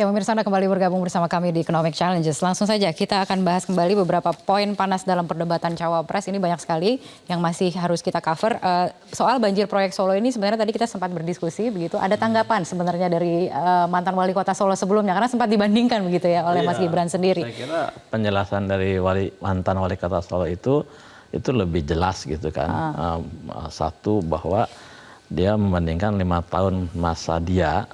Ya, pemirsa, Anda kembali bergabung bersama kami di Economic Challenges. Langsung saja kita akan bahas kembali beberapa poin panas dalam perdebatan Cawapres. Ini banyak sekali yang masih harus kita cover. Soal banjir proyek Solo ini sebenarnya tadi kita sempat berdiskusi begitu. Ada tanggapan sebenarnya dari mantan wali kota Solo sebelumnya karena sempat dibandingkan begitu ya oleh Mas Gibran sendiri. Saya kira penjelasan dari mantan wali kota Solo itu lebih jelas gitu kan. Satu, bahwa dia membandingkan 5 tahun masa dia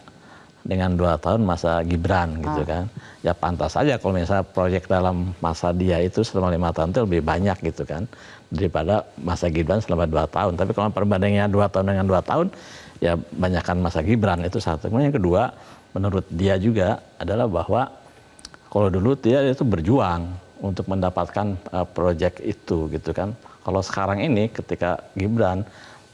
dengan 2 tahun masa Gibran gitu kan. Ya pantas saja kalau misalnya proyek dalam masa dia itu selama 5 tahun itu lebih banyak gitu kan daripada masa Gibran selama 2 tahun. Tapi kalau perbandingannya 2 tahun dengan 2 tahun ya banyakkan masa Gibran, itu satu. Kemudian yang kedua, menurut dia juga adalah bahwa kalau dulu dia itu berjuang untuk mendapatkan proyek itu gitu kan. Kalau sekarang ini ketika Gibran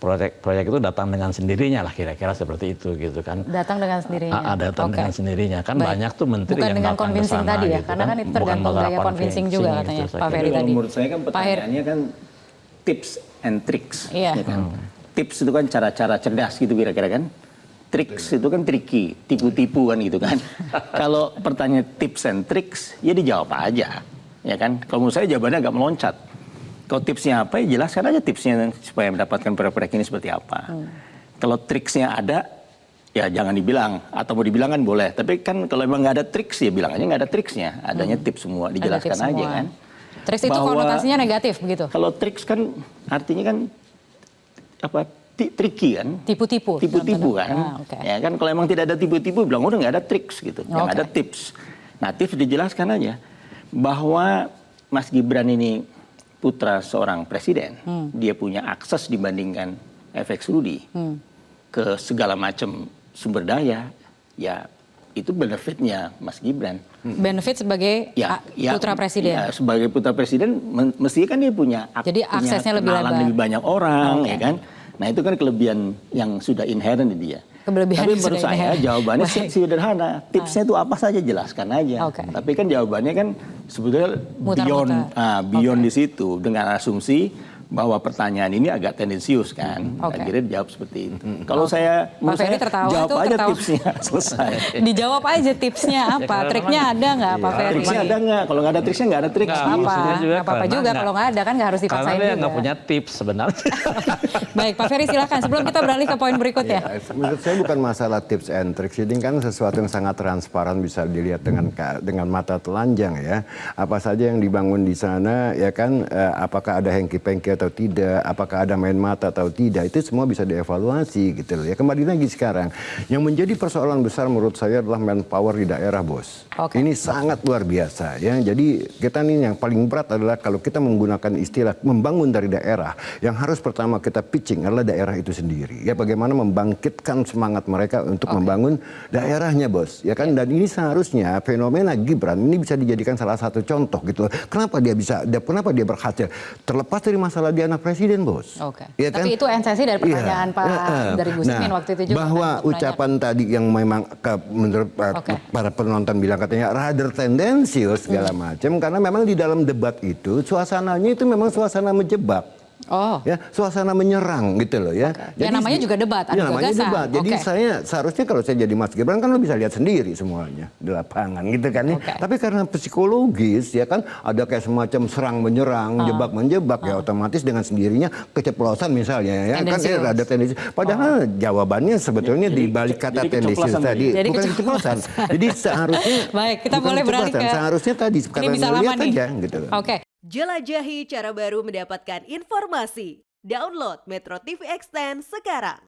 proyek itu datang dengan sendirinya lah, kira-kira seperti itu gitu kan. Datang dengan sendirinya. Datang dengan sendirinya kan. Baik. Banyak tuh menteri bukan yang dengan datang ke sana tadi ya, gitu karena kan itu tergantung gaya convincing juga katanya gitu, Pak Ferry tadi. Menurut saya kan pertanyaannya kan tips and tricks. Iya. Ya kan? Tips itu kan cara-cara cerdas gitu kira-kira kan. Tricks itu kan tricky, tipu-tipu kan gitu kan. Kalau pertanyaan tips and tricks, ya dijawab aja. Ya kan. Kalau menurut saya jawabannya agak meloncat. Kalau tipsnya apa, ya jelaskan aja tipsnya supaya mendapatkan proyek ini seperti apa. Kalau triksnya ada, ya jangan dibilang. Atau mau dibilang kan boleh. Tapi kan kalau memang nggak ada triks, ya bilang aja nggak ada triksnya. Adanya tips semua, dijelaskan tips aja semua kan. Triks itu konotasinya negatif begitu? Kalau triks kan artinya kan apa? Tricky kan. Tipu-tipu. Tipu-tipu kan. Okay. Ya kan kalau emang tidak ada tipu-tipu, bilang udah nggak ada triks gitu. Yang ada tips. Nah tips dijelaskan aja. Bahwa Mas Gibran ini putra seorang presiden, dia punya akses dibandingkan FX Rudy ke segala macam sumber daya, ya itu benefitnya Mas Gibran. Benefit sebagai putra presiden. Ya, sebagai putra presiden, mestinya kan dia punya jadi aksesnya lebih lebar, lebih banyak orang, ya kan. Nah itu kan kelebihan yang sudah inherent di dia. Tapi menurut saya jawabannya sederhana. Tipsnya itu apa saja, jelaskan aja. Tapi kan jawabannya kan sebetulnya beyond di situ, dengan asumsi bahwa pertanyaan ini agak tendensius kan. Akhirnya dijawab seperti itu. Kalau saya, menurut saya jawab aja tipsnya, selesai. Dijawab aja tipsnya apa, triknya ada nggak Pak Ferry? Triknya ada nggak? Kalau nggak ada triknya nggak ada trik. Nggak apa-apa juga kalau nggak ada kan nggak harus dipaksain juga. Karena dia nggak punya tips sebenarnya. Baik Pak Ferry silakan sebelum kita beralih ke poin berikutnya. Menurut saya bukan masalah tips and tricks, ini kan sesuatu yang sangat transparan, bisa dilihat dengan mata telanjang ya. Apa saja yang dibangun di sana ya kan, apakah ada hengki-pengki atau tidak, apakah ada main mata atau tidak, itu semua bisa dievaluasi gitu loh ya. Kembali lagi sekarang, yang menjadi persoalan besar menurut saya adalah manpower di daerah, bos. Ini sangat luar biasa ya. Jadi kita nih yang paling berat adalah kalau kita menggunakan istilah membangun dari daerah, yang harus pertama kita pitching adalah daerah itu sendiri. Ya bagaimana membangkitkan semangat mereka untuk membangun daerahnya, bos. Ya kan, dan ini seharusnya fenomena Gibran ini bisa dijadikan salah satu contoh gitu loh. Kenapa dia berhasil? Terlepas dari masalah dia anak presiden, bos. Ya, tapi kan? Itu esensi dari pertanyaan Pak dari Gus Imin waktu itu juga. Bahwa ucapan tadi yang memang menurut para penonton bilang katanya rather tendensius segala macam, karena memang di dalam debat itu suasananya itu memang suasana menjebak. Ya, suasana menyerang gitu loh ya. Jadi, ya namanya juga debat, ada namanya gagasan. Debat. Jadi saya seharusnya kalau saya jadi Mas Gibran kan lo bisa lihat sendiri semuanya di lapangan gitu kan ya. Tapi karena psikologis ya kan ada kayak semacam serang menyerang, jebak menjebak ya, otomatis dengan sendirinya keceplosan misalnya ya. Kan ada tendensi. Padahal jawabannya sebetulnya di balik kata tendensius tadi bukan keceplosan. Jadi seharusnya baik, kita boleh beralih ke seharusnya tadi karena melihat aja gitu. Jelajahi cara baru mendapatkan informasi. Download Metro TV Extend sekarang.